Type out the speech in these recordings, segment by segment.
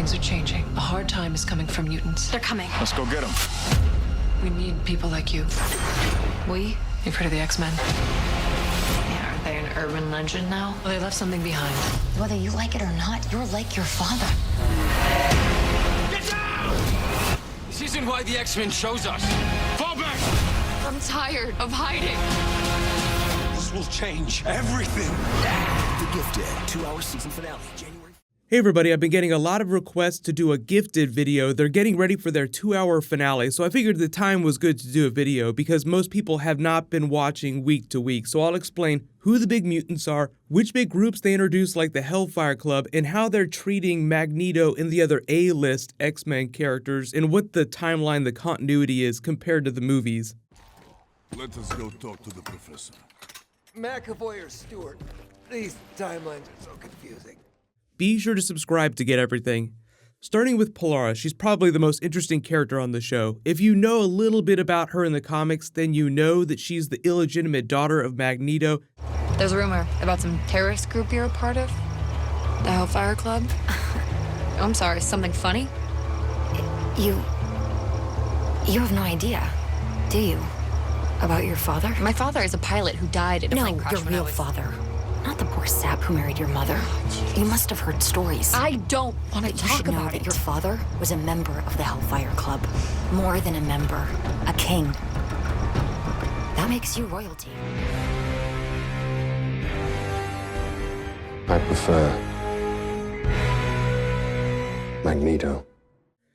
things are changing. A hard time is coming from mutants. They're coming. Let's go get them. We need people like you. We? You've heard of the X-Men? Yeah, are they an urban legend now? Well, they left something behind. Whether you like it or not, you're like your father. Get down! This isn't why the X-Men chose us. Fall back! I'm tired of hiding. This will change everything. The Gifted 2-hour season finale, January. Hey everybody, I've been getting a lot of requests to do a Gifted video. They're getting ready for their 2-hour finale, so I figured the time was good to do a video because most people have not been watching week to week. So I'll explain who the big mutants are, which big groups they introduced like the Hellfire Club, and how they're treating Magneto and the other A-list X-Men characters, and what the timeline, the continuity is compared to the movies. Let us go talk to the professor. McAvoy or Stewart? These timelines are so confusing. Be sure to subscribe to get everything. Starting with Polaris, she's probably the most interesting character on the show. If you know a little bit about her in the comics, then you know that she's the illegitimate daughter of Magneto. There's a rumor about some terrorist group you're a part of. The Hellfire Club? I'm sorry, something funny? You have no idea, do you? About your father? My father is a pilot who died in a plane No, crash your when I real was... father. Not the poor sap who married your mother. You must have heard stories. I don't want to But you talk should know about that it. your father was a member of the Hellfire Club. More than a member, a king. That makes you royalty. I prefer Magneto.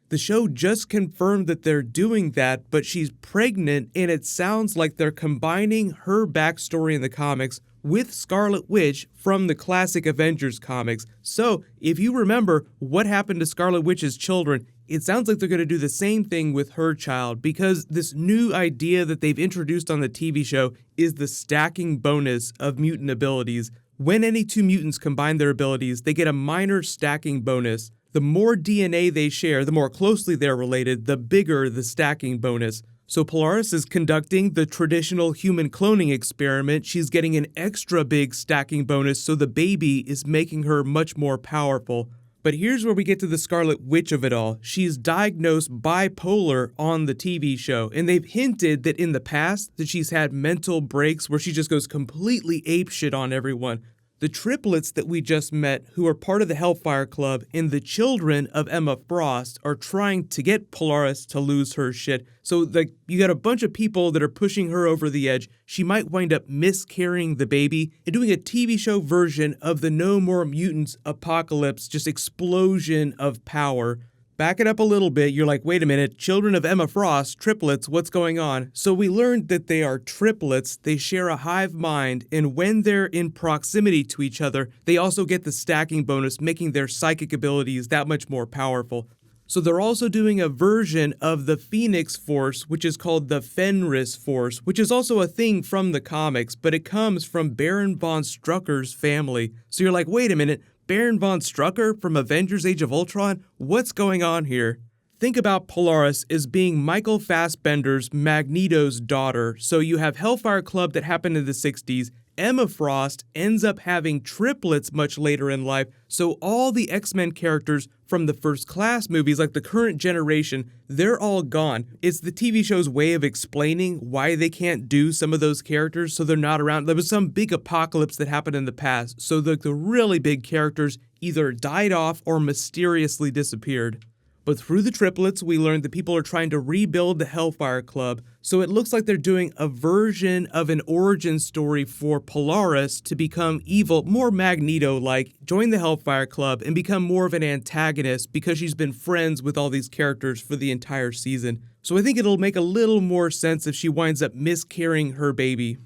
The show just confirmed that they're doing that, but she's pregnant, and it sounds like they're combining her backstory in the comics with Scarlet Witch from the classic Avengers comics. So, if you remember what happened to Scarlet Witch's children, it sounds like they're going to do the same thing with her child, because this new idea that they've introduced on the TV show is the stacking bonus of mutant abilities. When any two mutants combine their abilities, they get a minor stacking bonus. The more DNA they share, the more closely they're related, the bigger the stacking bonus. So Polaris is conducting the traditional human cloning experiment. She's getting an extra big stacking bonus, so the baby is making her much more powerful. But here's where we get to the Scarlet Witch of it all. She's diagnosed bipolar on the TV show, and they've hinted that in the past that she's had mental breaks where she just goes completely apeshit on everyone. The triplets that we just met, who are part of the Hellfire Club, and the children of Emma Frost are trying to get Polaris to lose her shit. So you got a bunch of people that are pushing her over the edge. She might wind up miscarrying the baby and doing a TV show version of the No More Mutants apocalypse, just explosion of power. Back it up a little bit, you're like, wait a minute, children of Emma Frost, triplets, what's going on? So we learned that they are triplets, they share a hive mind, and when they're in proximity to each other, they also get the stacking bonus, making their psychic abilities that much more powerful. So they're also doing a version of the Phoenix Force, which is called the Fenris Force, which is also a thing from the comics, but it comes from Baron von Strucker's family. So you're like, wait a minute, Baron von Strucker from Avengers Age of Ultron? What's going on here? Think about Polaris as being Michael Fassbender's Magneto's daughter. So you have Hellfire Club that happened in the 60s. Emma Frost ends up having triplets much later in life. So all the X-Men characters from the First Class movies, like the current generation, they're all gone. It's the TV show's way of explaining why they can't do some of those characters, so they're not around. There was some big apocalypse that happened in the past, so the really big characters either died off or mysteriously disappeared. But through the triplets, we learned that people are trying to rebuild the Hellfire Club, so it looks like they're doing a version of an origin story for Polaris to become evil, more Magneto-like, join the Hellfire Club, and become more of an antagonist because she's been friends with all these characters for the entire season. So I think it'll make a little more sense if she winds up miscarrying her baby.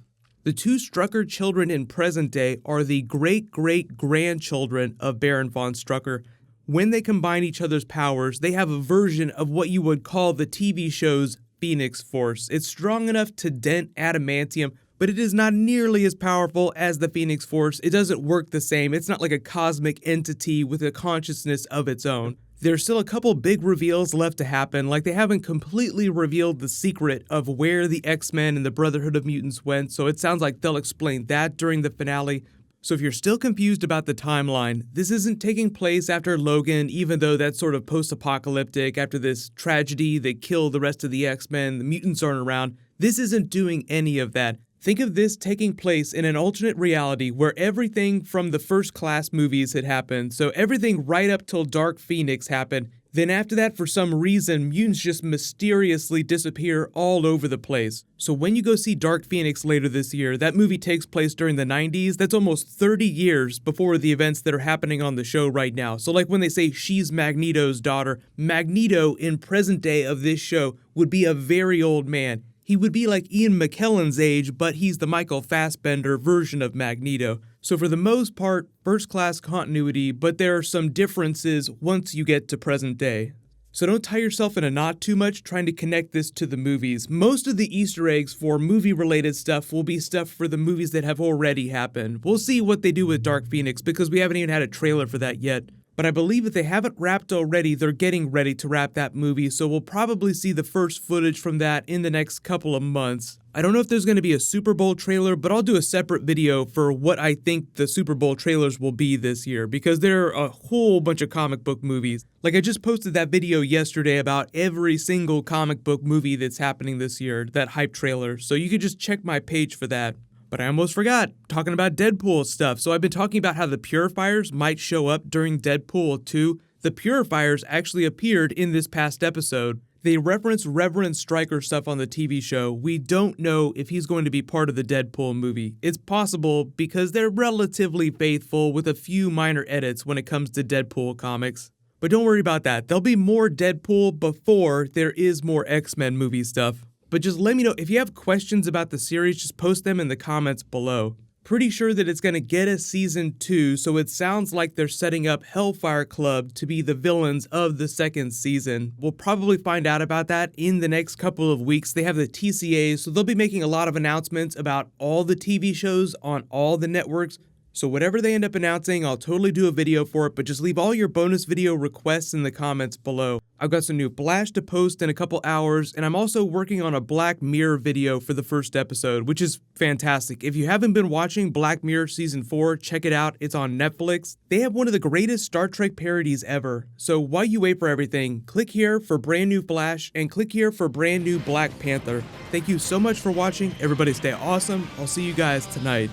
The two Strucker children in present day are the great-great-grandchildren of Baron von Strucker. When they combine each other's powers, they have a version of what you would call the TV show's Phoenix Force. It's strong enough to dent adamantium, but it is not nearly as powerful as the Phoenix Force. It doesn't work the same. It's not like a cosmic entity with a consciousness of its own. There's still a couple big reveals left to happen, like they haven't completely revealed the secret of where the X-Men and the Brotherhood of Mutants went, so it sounds like they'll explain that during the finale. So if you're still confused about the timeline, this isn't taking place after Logan, even though that's sort of post-apocalyptic after this tragedy that killed the rest of the X-Men, the mutants aren't around. This isn't doing any of that. Think of this taking place in an alternate reality where everything from the First Class movies had happened, so everything right up till Dark Phoenix happened. Then after that, for some reason, mutants just mysteriously disappear all over the place. So when you go see Dark Phoenix later this year, that movie takes place during the 90s. That's almost 30 years before the events that are happening on the show right now. So like when they say she's Magneto's daughter, Magneto in present day of this show would be a very old man. He would be like Ian McKellen's age, but he's the Michael Fassbender version of Magneto. So for the most part, First Class continuity, but there are some differences once you get to present day. So don't tie yourself in a knot too much trying to connect this to the movies. Most of the Easter eggs for movie-related stuff will be stuff for the movies that have already happened. We'll see what they do with Dark Phoenix because we haven't even had a trailer for that yet. But I believe if they haven't wrapped already, they're getting ready to wrap that movie, so we'll probably see the first footage from that in the next couple of months. I don't know if there's going to be a Super Bowl trailer, but I'll do a separate video for what I think the Super Bowl trailers will be this year, because there are a whole bunch of comic book movies. Like I just posted that video yesterday about every single comic book movie that's happening this year, that hype trailer, so you could just check my page for that. But I almost forgot, talking about Deadpool stuff. So I've been talking about how the Purifiers might show up during Deadpool 2. The Purifiers actually appeared in this past episode. They reference Reverend Stryker stuff on the TV show. We don't know if he's going to be part of the Deadpool movie. It's possible because they're relatively faithful with a few minor edits when it comes to Deadpool comics. But don't worry about that. There'll be more Deadpool before there is more X-Men movie stuff. But just let me know, if you have questions about the series, just post them in the comments below. Pretty sure that it's going to get a season 2, so it sounds like they're setting up Hellfire Club to be the villains of the second season. We'll probably find out about that in the next couple of weeks. They have the TCAs, so they'll be making a lot of announcements about all the TV shows on all the networks. So whatever they end up announcing, I'll totally do a video for it, but just leave all your bonus video requests in the comments below. I've got some new Flash to post in a couple hours, and I'm also working on a Black Mirror video for the first episode, which is fantastic. If you haven't been watching Black Mirror Season 4, check it out. It's on Netflix. They have one of the greatest Star Trek parodies ever. So while you wait for everything, click here for brand new Flash, and click here for brand new Black Panther. Thank you so much for watching. Everybody stay awesome. I'll see you guys tonight.